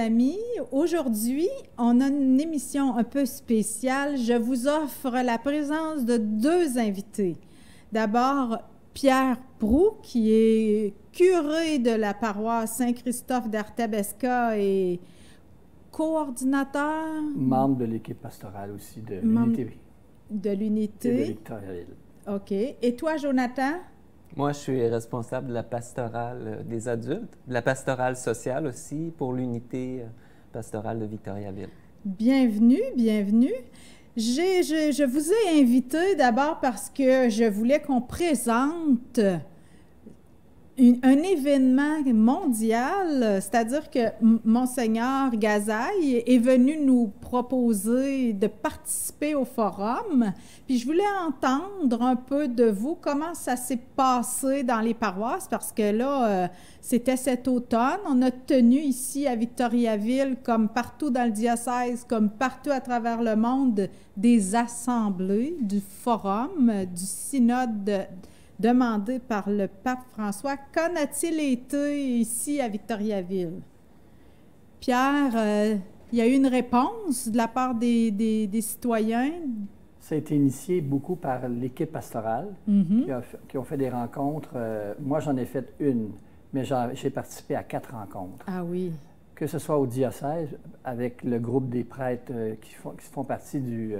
amis. Aujourd'hui, on a une émission un peu spéciale. Je vous offre la présence de deux invités. D'abord, Pierre Proulx, qui est curé de la paroisse Saint-Christophe d'Arthabasca et coordinateur... Membre de l'équipe pastorale aussi de l'unité. De l'unité. De Victoriaville. OK. Et toi, Jonathan? Moi, je suis responsable de la pastorale des adultes, de la pastorale sociale aussi pour l'unité pastorale de Victoriaville. Bienvenue, bienvenue. Je vous ai invité d'abord parce que je voulais qu'on présente un événement mondial, c'est-à-dire que Monseigneur Gazaille est venu nous proposer de participer au forum. Puis je voulais entendre un peu de vous comment ça s'est passé dans les paroisses, parce que là, c'était cet automne. On a tenu ici à Victoriaville, comme partout dans le diocèse, comme partout à travers le monde, des assemblées du forum, du synode demandé par le pape François. Qu'en a-t-il été ici à Victoriaville? Pierre, il y a eu une réponse de la part des citoyens? Ça a été initié beaucoup par l'équipe pastorale qui ont fait des rencontres. Moi, j'en ai fait une, mais j'ai participé à 4 rencontres. Ah oui. Que ce soit au diocèse, avec le groupe des prêtres qui font partie du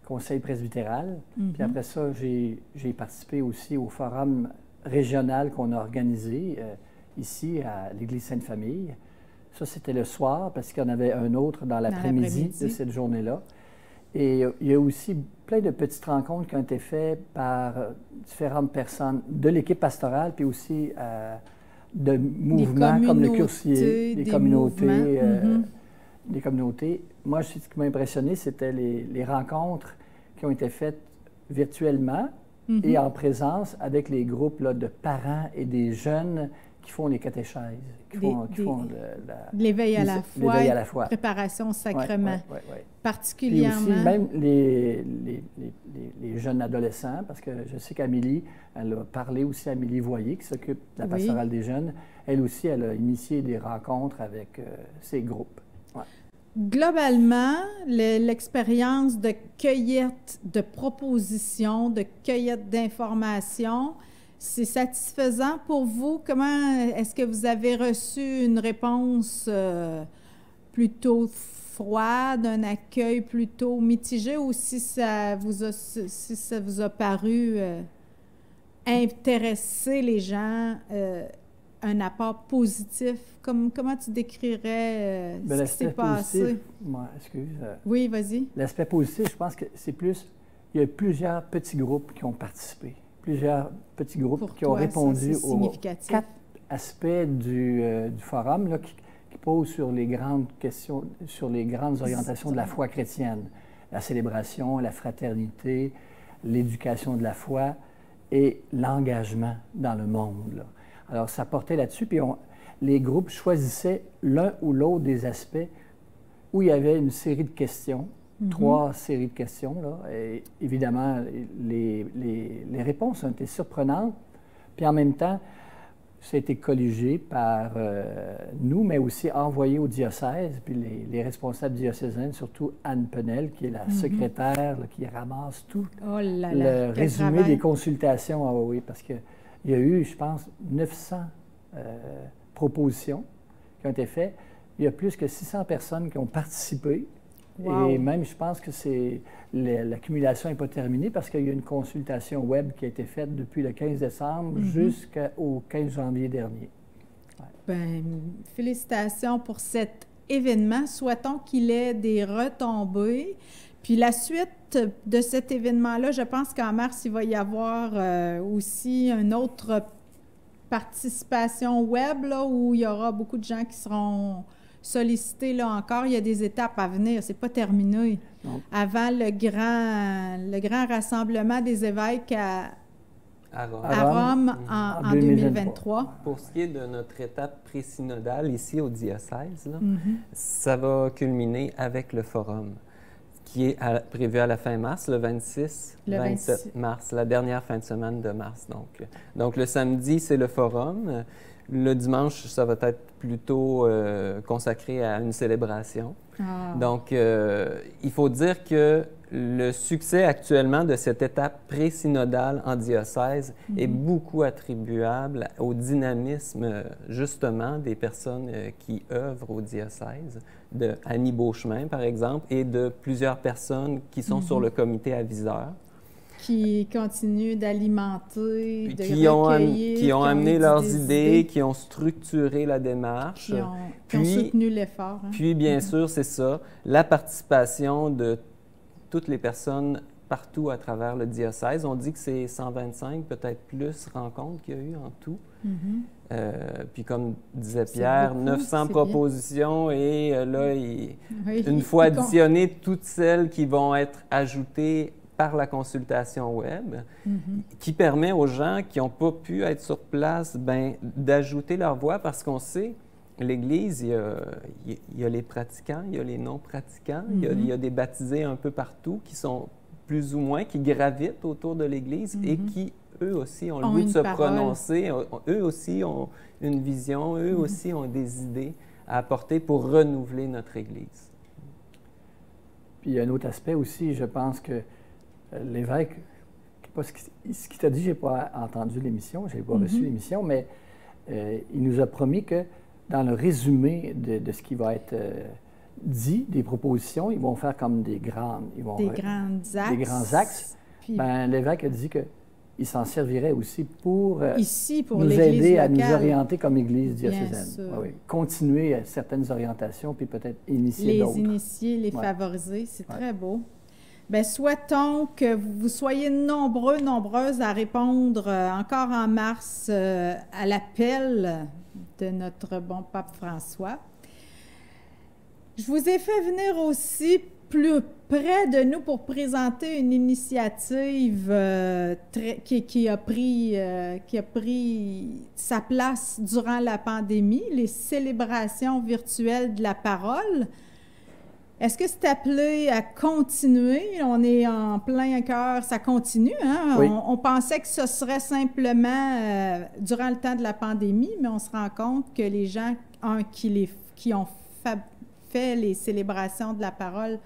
conseil presbytéral. Puis après ça, j'ai participé aussi au forum régional qu'on a organisé ici à l'Église Sainte-Famille. Ça, c'était le soir, parce qu'il y en avait un autre dans l'après-midi de cette journée-là. Et il y a aussi plein de petites rencontres qui ont été faites par différentes personnes de l'équipe pastorale, puis aussi de mouvements comme le Cursier, des communautés. Des communautés. Moi, ce qui m'a impressionné, c'était les rencontres qui ont été faites virtuellement et en présence avec les groupes là, de parents et des jeunes qui font les catéchèses, qui font l'éveil à la foi, l'éveil à la foi, préparation au sacrement, ouais. particulièrement. Puis aussi, même les jeunes adolescents, parce que je sais qu'Amélie, elle a parlé aussi à Amélie Voyer, qui s'occupe de la pastorale des jeunes. Elle aussi, elle a initié des rencontres avec ces groupes. Ouais. Globalement, l'expérience de cueillette de propositions, de cueillette d'informations, c'est satisfaisant pour vous? Comment est-ce que vous avez reçu une réponse plutôt froide, un accueil plutôt mitigé, ou si ça vous a paru intéresser les gens, un apport positif? Comment tu décrirais ce qui s'est passé? Oui, vas-y. L'aspect positif, je pense que c'est plus... Il y a plusieurs petits groupes qui ont participé. Plusieurs petits groupes qui ont répondu aux 4 aspects du forum là, qui posent sur les grandes questions, sur les grandes orientations de la foi chrétienne. La célébration, la fraternité, l'éducation de la foi et l'engagement dans le monde. Là. Alors, ça portait là-dessus, puis les groupes choisissaient l'un ou l'autre des aspects où il y avait une série de questions, 3 séries de questions. Là. Et évidemment, les réponses ont été surprenantes, puis en même temps, ça a été colligé par nous, mais aussi envoyé au diocèse, puis les responsables diocésains, surtout Anne Penel, qui est la secrétaire là, qui ramasse tout le résumé des consultations. Ah oui, parce qu'il y a eu, je pense, 900 propositions qui ont été faites. Il y a plus que 600 personnes qui ont participé. Wow. Et même, je pense que l'accumulation n'est pas terminée parce qu'il y a une consultation web qui a été faite depuis le 15 décembre jusqu'au 15 janvier dernier. Ouais. Bien, félicitations pour cet événement. Souhaitons qu'il ait des retombées. Puis la suite de cet événement-là, je pense qu'en mars, il va y avoir aussi une autre participation web là, où il y aura beaucoup de gens qui seront sollicités là encore. Il y a des étapes à venir, c'est pas terminé. Non. Avant le grand rassemblement des évêques à Rome en 2023. Pour ce qui est de notre étape pré-synodale ici au diocèse, là, ça va culminer avec le forum qui est prévu à la fin mars, le 26-27 mars, la dernière fin de semaine de mars. Donc le samedi, c'est le forum. Le dimanche, ça va être plutôt consacré à une célébration. Ah. Donc, il faut dire que le succès actuellement de cette étape pré-synodale en diocèse est beaucoup attribuable au dynamisme, justement, des personnes qui œuvrent au diocèse, de Annie Beauchemin, par exemple, et de plusieurs personnes qui sont sur le comité aviseur. Qui continuent d'alimenter, de recueillir, qui ont amené leurs idées, qui ont structuré la démarche. Qui ont soutenu l'effort. Hein? Puis, bien sûr, c'est ça, la participation de toutes les personnes partout à travers le diocèse. On dit que c'est 125, peut-être plus, rencontres qu'il y a eu en tout. Puis comme disait Pierre, beaucoup, 900 propositions bien. Et là, une fois additionnées, toutes celles qui vont être ajoutées par la consultation web, qui permet aux gens qui n'ont pas pu être sur place d'ajouter leur voix parce qu'on sait, l'Église, il y a les pratiquants, il y a les non-pratiquants, il y a des baptisés un peu partout qui sont plus ou moins, qui gravitent autour de l'Église et qui, eux aussi, ont le goût de se prononcer, eux aussi ont une vision, eux aussi ont des idées à apporter pour renouveler notre Église. Puis il y a un autre aspect aussi, je pense que l'évêque, ce qu'il t'a dit, je n'ai pas entendu l'émission, je n'ai pas reçu l'émission, mais il nous a promis que dans le résumé de ce qui va être dit, des propositions, ils vont faire comme des grands axes. Puis, l'évêque a dit qu'il s'en servirait aussi pour nous aider à nous orienter comme Église diocésaine. Oui. Continuer à certaines orientations, puis peut-être initier d'autres. Les initier, les favoriser, c'est très beau. Bien, souhaitons que vous soyez nombreuses à répondre encore en mars à l'appel de notre bon pape François. Je vous ai fait venir aussi plus près de nous pour présenter une initiative qui a pris sa place durant la pandémie, les célébrations virtuelles de la parole. Est-ce que c'est appelé à continuer? On est en plein cœur, ça continue. Hein? Oui. On pensait que ce serait simplement durant le temps de la pandémie, mais on se rend compte que les gens qui ont fait les célébrations de la parole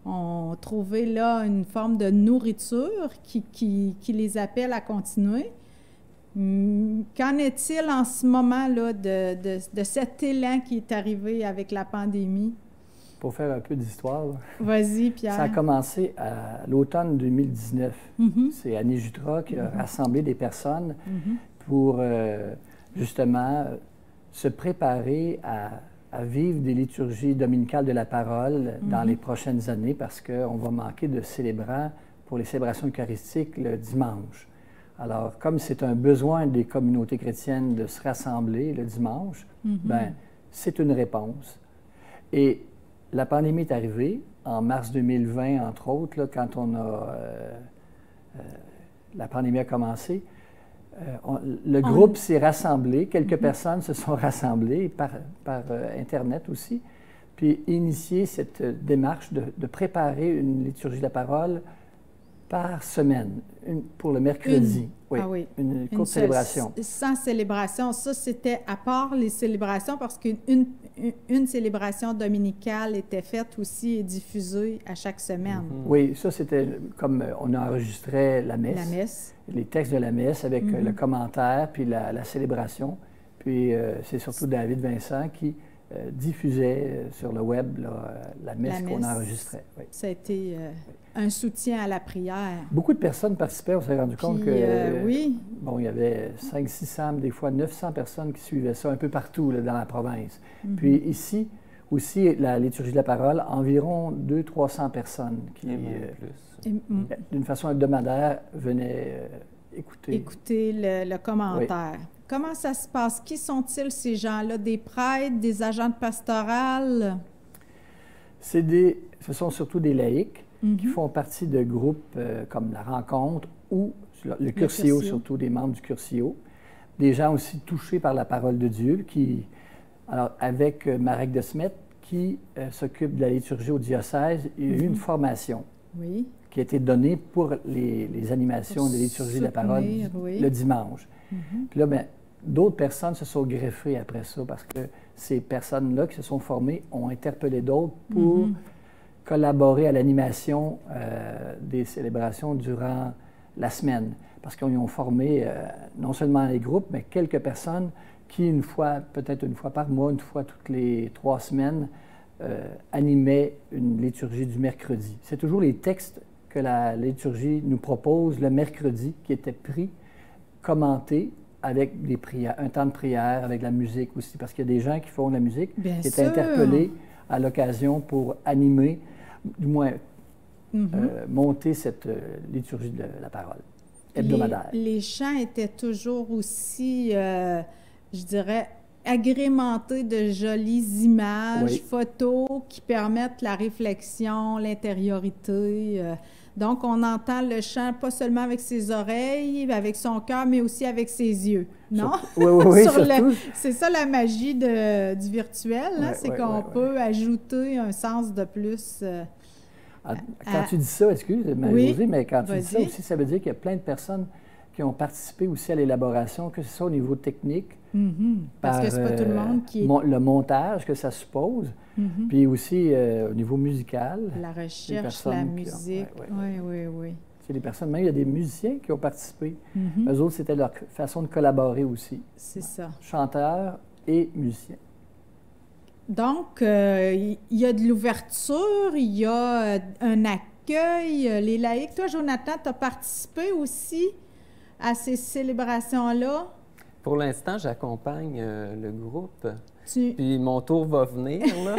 ont trouvé là une forme de nourriture qui les appelle à continuer. Qu'en est-il en ce moment-là de cet élan qui est arrivé avec la pandémie? Pour faire un peu d'histoire. Vas-y, Pierre. Ça a commencé à l'automne 2019. C'est Annie Jutras qui a rassemblé des personnes pour justement se préparer à vivre des liturgies dominicales de la parole dans les prochaines années parce qu'on va manquer de célébrants pour les célébrations eucharistiques le dimanche. Alors, comme c'est un besoin des communautés chrétiennes de se rassembler le dimanche, c'est une réponse. Et la pandémie est arrivée en mars 2020, entre autres, là, quand la pandémie a commencé. Le groupe s'est rassemblé, quelques personnes se sont rassemblées par Internet aussi, puis initié cette démarche de préparer une liturgie de la parole par semaine, pour le mercredi. Une courte célébration. Sans célébration, ça c'était à part les célébrations parce qu'une célébration dominicale était faite aussi et diffusée à chaque semaine. Oui, ça c'était comme on enregistrait la messe, les textes de la messe avec le commentaire puis la célébration. Puis c'est surtout David Vincent qui diffusait sur le web la messe qu'on enregistrait. Oui. Ça a été un soutien à la prière. Beaucoup de personnes participaient, on s'est rendu compte que bon, il y avait 500, 600, des fois 900 personnes qui suivaient ça un peu partout là, dans la province. Puis ici, aussi, la liturgie de la parole, environ 200-300 personnes qui, d'une façon hebdomadaire, venaient écouter. Écouter le commentaire. Oui. Comment ça se passe? Qui sont-ils, ces gens-là? Des prêtres, des agents pastorales? Ce sont surtout des laïcs qui font partie de groupes comme la Rencontre ou le Curcio, surtout des membres du Curcio. Des gens aussi touchés par la parole de Dieu, alors avec Marek de Smet, qui s'occupe de la liturgie au diocèse, il y a eu une formation qui a été donnée pour les animations de liturgie de la parole le dimanche. Puis là, d'autres personnes se sont greffées après ça parce que ces personnes-là qui se sont formées ont interpellé d'autres pour collaborer à l'animation des célébrations durant la semaine. Parce qu'ils ont formé non seulement les groupes, mais quelques personnes qui, peut-être une fois par mois, une fois toutes les 3 semaines, animaient une liturgie du mercredi. C'est toujours les textes que la liturgie nous propose le mercredi qui étaient pris, commentés, avec des prières, un temps de prière, avec la musique aussi, parce qu'il y a des gens qui font de la musique, qui étaient interpellés à l'occasion pour animer, du moins monter cette liturgie de la parole hebdomadaire. Les chants étaient toujours aussi, je dirais, agrémentés de jolies images, photos qui permettent la réflexion, l'intériorité. Donc, on entend le chant pas seulement avec ses oreilles, avec son cœur, mais aussi avec ses yeux, non? Oui, c'est ça la magie du virtuel, c'est qu'on peut ajouter un sens de plus. Quand tu dis ça, excuse, Marie-Josée, mais quand tu dis ça aussi, ça veut dire qu'il y a plein de personnes qui ont participé aussi à l'élaboration, que ce soit au niveau technique, parce que c'est pas tout le monde qui est... le montage que ça suppose, puis aussi au niveau musical. La recherche, la musique, oui. C'est des personnes, même il y a des musiciens qui ont participé. Eux autres, c'était leur façon de collaborer aussi. C'est ça. Chanteurs et musiciens. Donc, il y a de l'ouverture, il y a un accueil. Les laïcs, toi, Jonathan, tu as participé aussi à ces célébrations-là? Pour l'instant, j'accompagne le groupe. Puis mon tour va venir, là,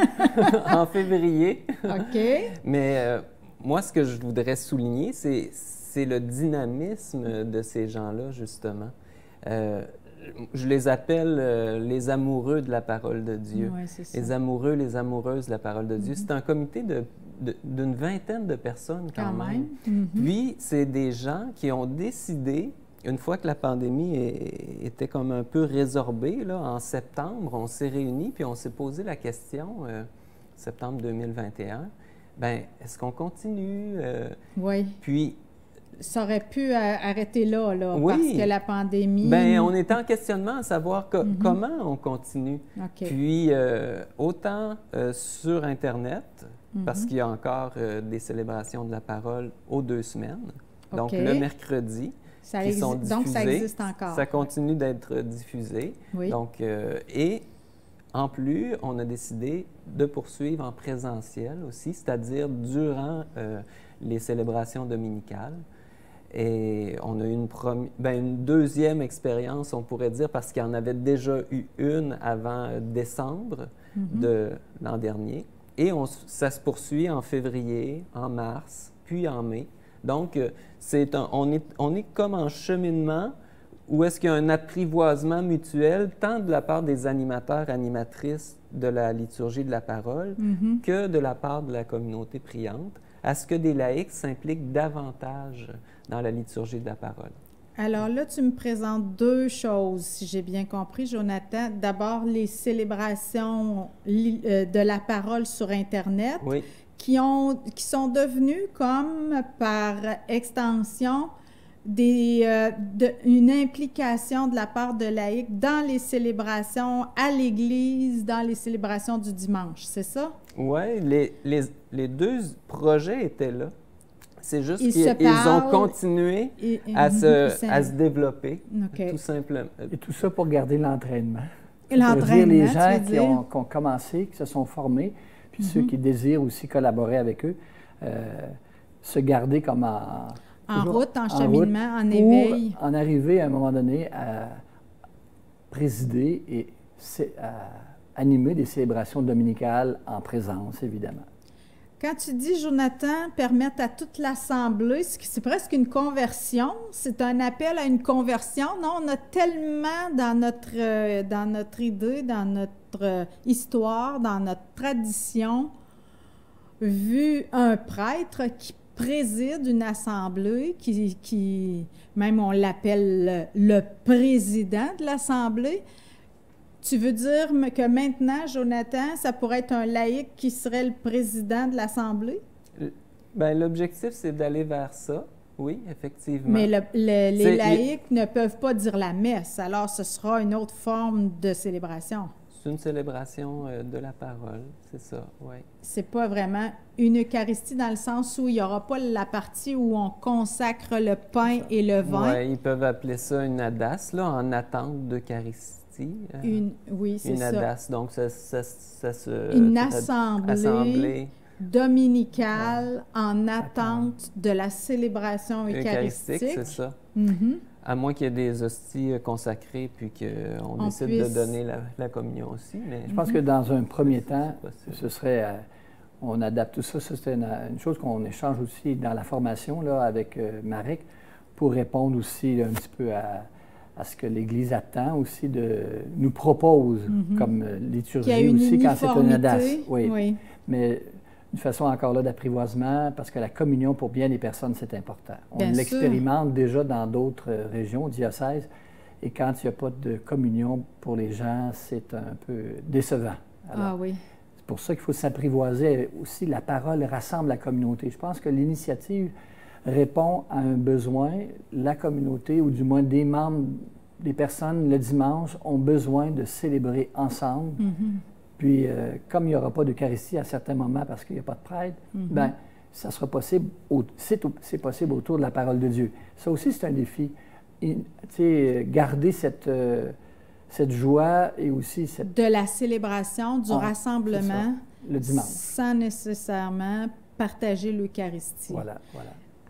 en février. OK. Mais moi, ce que je voudrais souligner, c'est le dynamisme de ces gens-là, justement. Je les appelle les amoureux de la parole de Dieu. Oui, c'est ça. Les amoureux, les amoureuses de la parole de Dieu. C'est un comité d'une vingtaine de personnes quand même. Puis, c'est des gens qui ont décidé, une fois que la pandémie était comme un peu résorbée, là, en septembre, on s'est réunis puis on s'est posé la question, septembre 2021, bien, est-ce qu'on continue? Oui. Puis, ça aurait pu arrêter là, oui, parce que la pandémie... Bien, on était en questionnement à savoir comment on continue. Puis, autant sur Internet, parce qu'il y a encore des célébrations de la parole aux 2 semaines, donc le mercredi, qui sont diffusés. Donc, ça existe encore. Ça continue d'être diffusé. Oui. Donc, et en plus, on a décidé de poursuivre en présentiel aussi, c'est-à-dire durant les célébrations dominicales. Et on a eu une deuxième expérience, on pourrait dire, parce qu'il y en avait déjà eu une avant décembre de l'an dernier. Et ça se poursuit en février, en mars, puis en mai. Donc, on est comme en cheminement où est-ce qu'il y a un apprivoisement mutuel, tant de la part des animateurs, animatrices de la liturgie de la parole, que de la part de la communauté priante, à ce que des laïcs s'impliquent davantage dans la liturgie de la parole. Alors là, tu me présentes 2 choses, si j'ai bien compris, Jonathan. D'abord, les célébrations de la parole sur Internet, qui sont devenues comme par extension une implication de la part de laïcs dans les célébrations à l'Église, dans les célébrations du dimanche, c'est ça? Oui, les 2 projets étaient là. C'est juste qu'ils ont continué à se développer, tout simplement. Et tout ça pour garder l'entraînement. L'entraînement, les gens qui ont commencé, qui se sont formés, puis ceux qui désirent aussi collaborer avec eux, se garder comme en route, en cheminement, en éveil. En arriver à un moment donné à présider et à animer des célébrations dominicales en présence, évidemment. Quand tu dis, Jonathan, permettre à toute l'Assemblée, c'est presque une conversion, c'est un appel à une conversion. Non, on a tellement dans notre idée, dans notre histoire, dans notre tradition, vu un prêtre qui préside une assemblée, qui même on l'appelle le président de l'assemblée. Tu veux dire que maintenant, Jonathan, ça pourrait être un laïc qui serait le président de l'assemblée? Bien, l'objectif, c'est d'aller vers ça. Oui, effectivement. Mais les laïcs ne peuvent pas dire la messe, alors ce sera une autre forme de célébration. C'est une célébration de la parole, c'est ça, oui. C'est pas vraiment une Eucharistie dans le sens où il n'y aura pas la partie où on consacre le pain et le vin. Oui, ils peuvent appeler ça une adasse, là, en attente d'Eucharistie. Oui, c'est ça. Une adasse, donc ça se... Une assemblée dominicale en attente de la célébration eucharistique. C'est ça. Mm-hmm. À moins qu'il y ait des hosties consacrées puis qu'on décide de donner la communion aussi. Mais... Je pense que dans un premier temps, ce serait... on adapte tout ça. Ça, c'est une chose qu'on échange aussi dans la formation là, avec Marek pour répondre aussi un petit peu à ce que l'Église attend aussi, nous propose comme liturgie aussi quand c'est une adasse. Oui. Mais une façon encore là d'apprivoisement, parce que la communion pour bien des personnes, c'est important. On l'expérimente déjà dans d'autres régions, diocèses, et quand il n'y a pas de communion pour les gens, c'est un peu décevant. Alors, c'est pour ça qu'il faut s'apprivoiser aussi. La parole rassemble la communauté. Je pense que l'initiative répond à un besoin. La communauté, ou du moins des membres, des personnes, le dimanche, ont besoin de célébrer ensemble. Puis, comme il n'y aura pas d'Eucharistie à certains moments parce qu'il n'y a pas de prêtre, bien, ça sera possible, c'est possible autour de la parole de Dieu. Ça aussi, c'est un défi. Tu sais, garder cette joie et aussi cette... De la célébration, du rassemblement, le dimanche, sans nécessairement partager l'Eucharistie. Voilà.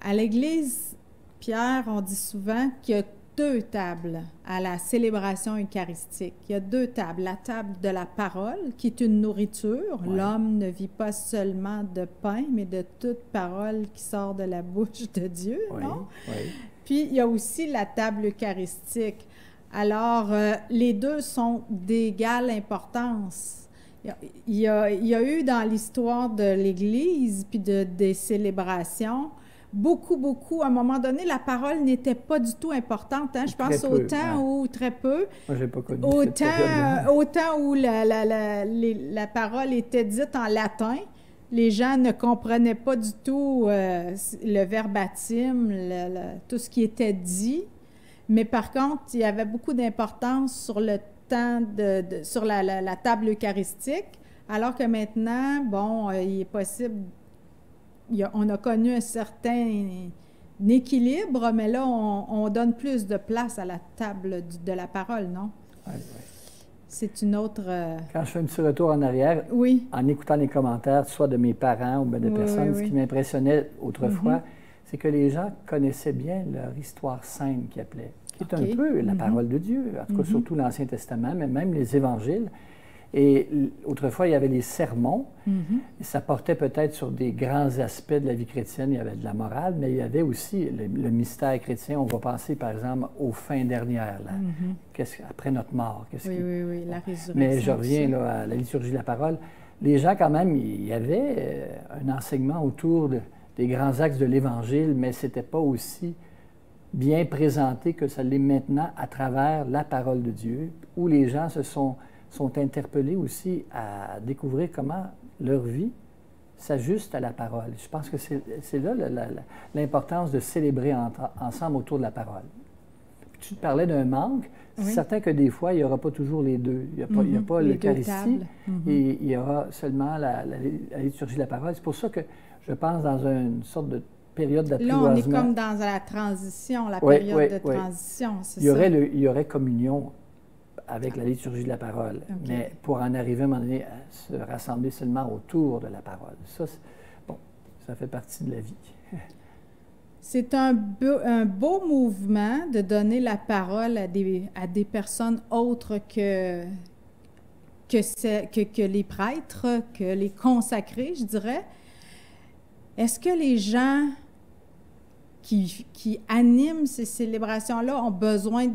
À l'Église, Pierre, on dit souvent qu'il y a 2 tables à la célébration eucharistique. Il y a 2 tables. La table de la parole, qui est une nourriture. L'homme ne vit pas seulement de pain, mais de toute parole qui sort de la bouche de Dieu, non? Puis, il y a aussi la table eucharistique. Alors, les 2 sont d'égale importance. Il y a eu dans l'histoire de l'Église, puis des célébrations, beaucoup, à un moment donné, la parole n'était pas du tout importante. Hein? Je pense au temps où, très peu, moi, j'ai pas connu au temps où la parole était dite en latin, les gens ne comprenaient pas du tout le verbatim, tout ce qui était dit. Mais par contre, il y avait beaucoup d'importance sur le temps, sur la table eucharistique, alors que maintenant, bon, il est possible... on a connu un certain équilibre, mais là, on donne plus de place à la table de la parole, non? Oui. C'est une autre... Quand je fais un petit retour en arrière, en écoutant les commentaires, soit de mes parents ou de personnes, ce qui m'impressionnait autrefois, c'est que les gens connaissaient bien leur histoire sainte, qu'ils appelaient, qui est un peu la parole de Dieu, en tout cas surtout l'Ancien Testament, mais même les évangiles. Et autrefois, il y avait les sermons, et ça portait peut-être sur des grands aspects de la vie chrétienne. Il y avait de la morale, mais il y avait aussi le mystère chrétien. On va penser, par exemple, aux fins dernières, là. Après notre mort. Oui, la résurrection. Mais je reviens là, à la liturgie de la parole. Les gens, quand même, il y avait un enseignement autour des grands axes de l'Évangile, mais ce n'était pas aussi bien présenté que ça l'est maintenant à travers la parole de Dieu, où les gens sont interpellés aussi à découvrir comment leur vie s'ajuste à la parole. Je pense que c'est là l'importance de célébrer ensemble autour de la parole. Puis tu parlais d'un manque. C'est certain que des fois, il n'y aura pas toujours les deux. Il n'y a pas l'Eucharistie et il y aura seulement la liturgie de la parole. C'est pour ça que je pense dans une sorte de période d'apprivoisement. Là, on est comme dans la transition, la période de transition, c'est ça? Il y aurait communion avec la liturgie de la parole, mais pour en arriver à un moment donné à se rassembler seulement autour de la parole. Ça, ça fait partie de la vie. C'est un beau mouvement de donner la parole à des personnes autres que les prêtres, que les consacrés, je dirais. Est-ce que les gens qui animent ces célébrations-là ont besoin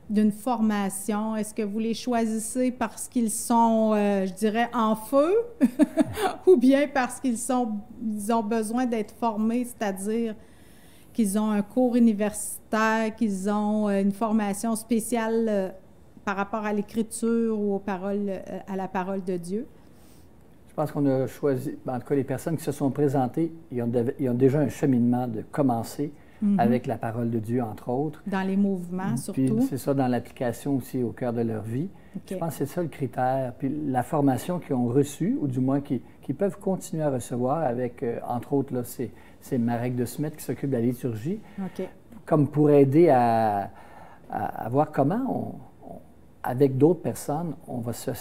d'une formation? Est-ce que vous les choisissez parce qu'ils sont, je dirais, en feu ou bien parce ils ont besoin d'être formés, c'est-à-dire qu'ils ont un cours universitaire, qu'ils ont une formation spéciale par rapport à l'écriture ou à la parole de Dieu? Je pense qu'on a choisi, en tout cas les personnes qui se sont présentées, ils ont déjà un cheminement de commencer avec la parole de Dieu, entre autres. Dans les mouvements, surtout. Puis c'est ça, dans l'application aussi au cœur de leur vie. Je pense que c'est ça le critère. Puis la formation qu'ils ont reçue, ou du moins qu'ils peuvent continuer à recevoir avec, entre autres, là, c'est Marek de Smet qui s'occupe de la liturgie, comme pour aider à voir comment, avec d'autres personnes, on va se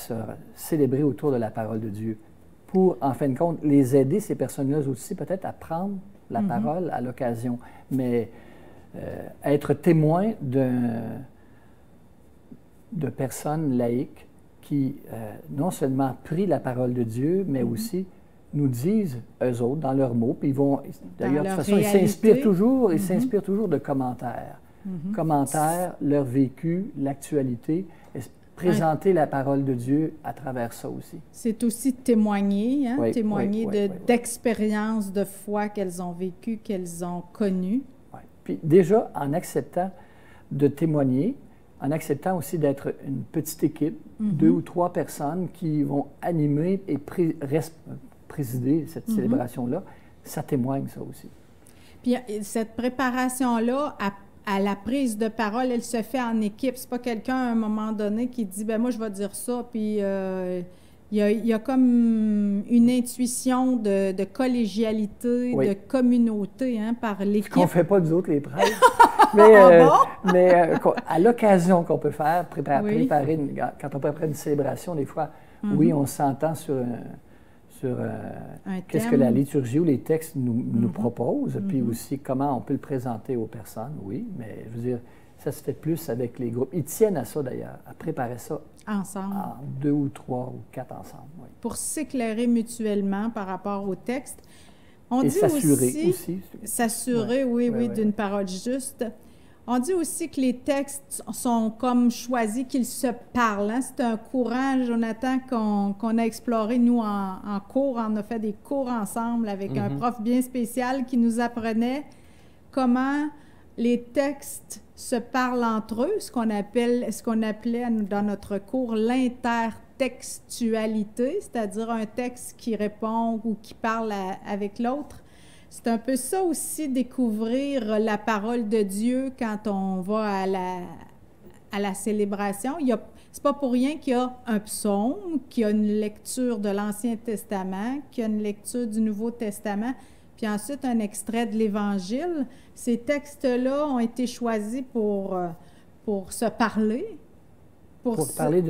célébrer autour de la parole de Dieu. Pour, en fin de compte, les aider, ces personnes-là aussi, peut-être à prendre la parole à l'occasion. Mais être témoin de personnes laïques qui non seulement prient la parole de Dieu, mais aussi nous disent, eux autres, dans leurs mots, puis ils vont, d'ailleurs, de toute façon, ils s'inspirent toujours de commentaires. Commentaires, leur vécu, l'actualité, présenter la parole de Dieu à travers ça aussi. C'est aussi témoigner, hein? Témoigner d'expériences de foi qu'elles ont vécues, qu'elles ont connues. Oui. Puis déjà, en acceptant de témoigner, en acceptant aussi d'être une petite équipe, 2 ou 3 personnes qui vont animer et présider cette célébration-là, ça témoigne ça aussi. Puis cette préparation-là, à la prise de parole, elle se fait en équipe. C'est pas quelqu'un à un moment donné qui dit ben moi je vais dire ça, puis il y a comme une intuition de collégialité, de communauté, hein, par l'équipe. Ce qu'on ne fait pas nous autres les prêtres. mais à l'occasion qu'on peut faire, préparer quand on prépare une célébration, des fois, oui, on s'entend sur qu'est-ce que la liturgie ou les textes nous proposent, puis aussi comment on peut le présenter aux personnes, oui, mais je veux dire, ça se fait plus avec les groupes. Ils tiennent à ça d'ailleurs, à préparer ça ensemble. En 2 ou 3 ou 4 ensemble. Oui. Pour s'éclairer mutuellement par rapport au texte. On Et dit aussi. S'assurer, oui, d'une parole juste. On dit aussi que les textes sont comme choisis, qu'ils se parlent. Hein? C'est un courant, Jonathan, qu'on a exploré, nous, en cours. On a fait des cours ensemble avec un prof bien spécial qui nous apprenait comment les textes se parlent entre eux, ce qu'on appelait dans notre cours l'intertextualité, c'est-à-dire un texte qui répond ou qui parle avec l'autre. C'est un peu ça aussi, découvrir la parole de Dieu quand on va à la célébration. C'est pas pour rien qu'il y a un psaume, qu'il y a une lecture de l'Ancien Testament, qu'il y a une lecture du Nouveau Testament, puis ensuite un extrait de l'Évangile. Ces textes-là ont été choisis pour se parler. Pour parler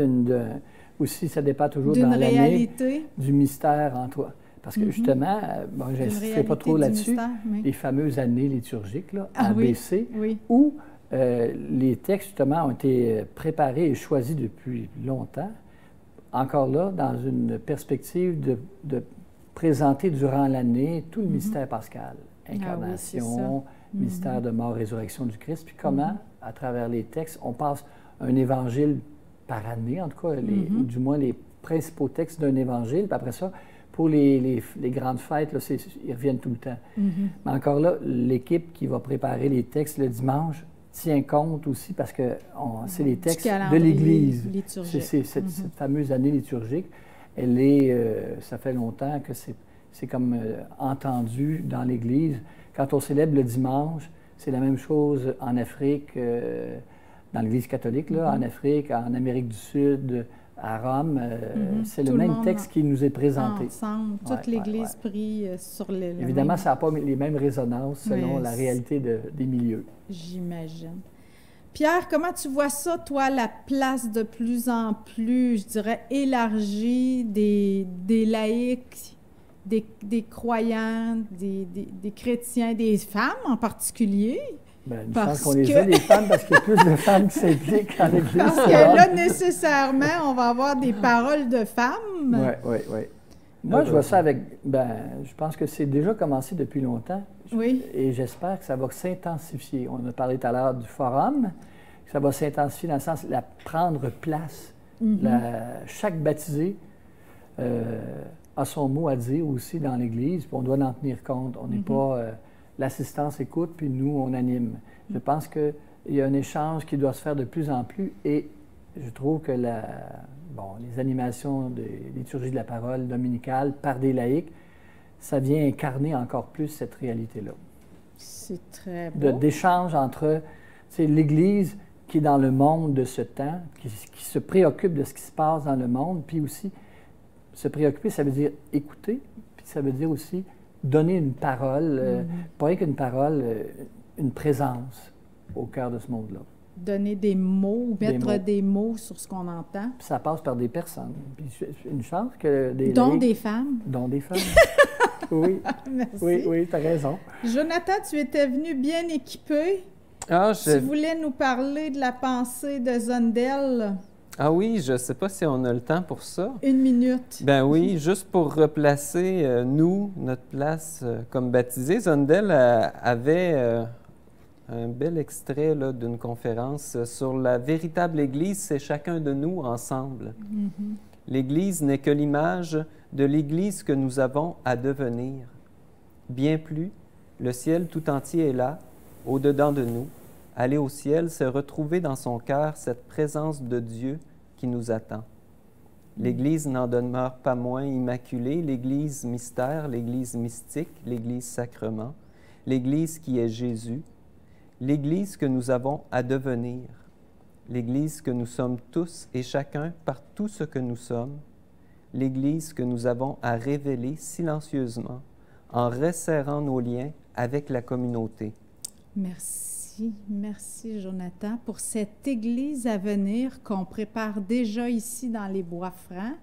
aussi, ça dépend toujours d'une dans l'année, réalité. Du mystère en toi. Parce que justement, je ne sais pas trop là-dessus, les fameuses années liturgiques, là, ABC, où les textes, justement, ont été préparés et choisis depuis longtemps, encore là, dans une perspective de présenter durant l'année tout le mystère pascal, incarnation, mystère de mort, résurrection du Christ, puis comment, à travers les textes, on passe un évangile par année, en tout cas, ou du moins les principaux textes d'un évangile, puis après ça, pour les grandes fêtes, là, ils reviennent tout le temps. Mais encore là, l'équipe qui va préparer les textes le dimanche tient compte aussi parce que c'est les textes de l'Église. C'est cette fameuse année liturgique. Elle est, ça fait longtemps que c'est comme entendu dans l'Église. Quand on célèbre le dimanche, c'est la même chose en Afrique, dans l'Église catholique, là, en Afrique, en Amérique du Sud, à Rome, c'est le même texte qui nous est présenté. Ensemble, toute l'Église prie sur le Évidemment, ça n'a pas les mêmes résonances selon la réalité des milieux. J'imagine. Pierre, comment tu vois ça, toi, la place de plus en plus, je dirais, élargie des laïcs, des croyants, des chrétiens, des femmes en particulier? Bien, je pense qu'on les a, les femmes, parce qu'il y a plus de femmes qui s'impliquent en Église. Parce que là, nécessairement, on va avoir des paroles de femmes. Oui. Moi, je vois ça avec... je pense que c'est déjà commencé depuis longtemps. Oui. Et j'espère que ça va s'intensifier. On a parlé tout à l'heure du forum, que ça va s'intensifier dans le sens de prendre place. Chaque baptisé a son mot à dire aussi dans l'Église, puis on doit en tenir compte. On n'est pas... l'assistance écoute, puis nous, on anime. Je pense qu'il y a un échange qui doit se faire de plus en plus et je trouve que les animations de liturgie de la parole dominicale par des laïcs, ça vient incarner encore plus cette réalité-là. C'est très beau. D'échange entre l'Église qui est dans le monde de ce temps, qui se préoccupe de ce qui se passe dans le monde, puis aussi, se préoccuper, ça veut dire écouter, puis ça veut dire aussi donner une parole, pas rien qu'une parole, une présence au cœur de ce monde-là. Donner des mots, mettre des mots sur ce qu'on entend. Puis ça passe par des personnes. Puis une chance que dont des femmes. Dont des femmes. Oui. Merci. Oui, tu as raison. Jonathan, tu étais venu bien équipé. Tu voulais nous parler de la pensée de Zundel. Ah oui, je ne sais pas si on a le temps pour ça. 1 minute. Ben oui, juste pour replacer, notre place comme baptisés. Zundel avait un bel extrait d'une conférence sur la véritable Église, c'est chacun de nous ensemble. Mm-hmm. L'Église n'est que l'image de l'Église que nous avons à devenir. Bien plus, le ciel tout entier est là, au-dedans de nous. Aller au ciel, c'est retrouver dans son cœur cette présence de Dieu qui nous attend. L'Église n'en demeure pas moins immaculée, l'Église mystère, l'Église mystique, l'Église sacrement, l'Église qui est Jésus, l'Église que nous avons à devenir, l'Église que nous sommes tous et chacun par tout ce que nous sommes, l'Église que nous avons à révéler silencieusement en resserrant nos liens avec la communauté. Merci Jonathan pour cette Église à venir qu'on prépare déjà ici dans les Bois-Francs.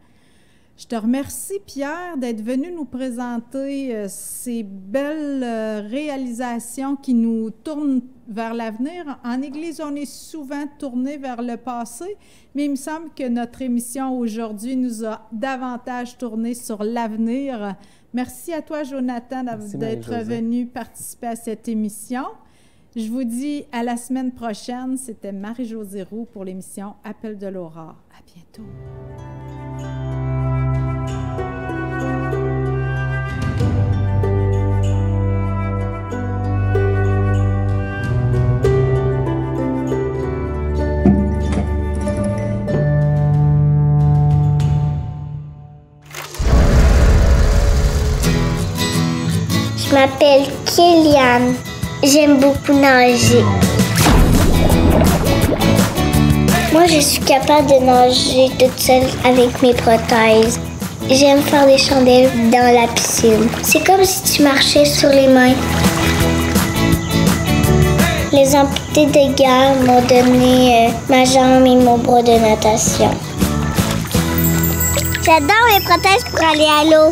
Je te remercie, Pierre, d'être venu nous présenter ces belles réalisations qui nous tournent vers l'avenir. En Église, on est souvent tourné vers le passé, mais il me semble que notre émission aujourd'hui nous a davantage tourné sur l'avenir. Merci à toi, Jonathan, d'être venu participer à cette émission. Je vous dis à la semaine prochaine. C'était Marie-Josée Roux pour l'émission Appel de l'Aurore. À bientôt. Je m'appelle Kéliane. J'aime beaucoup nager. Moi, je suis capable de nager toute seule avec mes prothèses. J'aime faire des chandelles dans la piscine. C'est comme si tu marchais sur les mains. Les amputés de guerre m'ont donné ma jambe et mon bras de natation. J'adore mes prothèses pour aller à l'eau.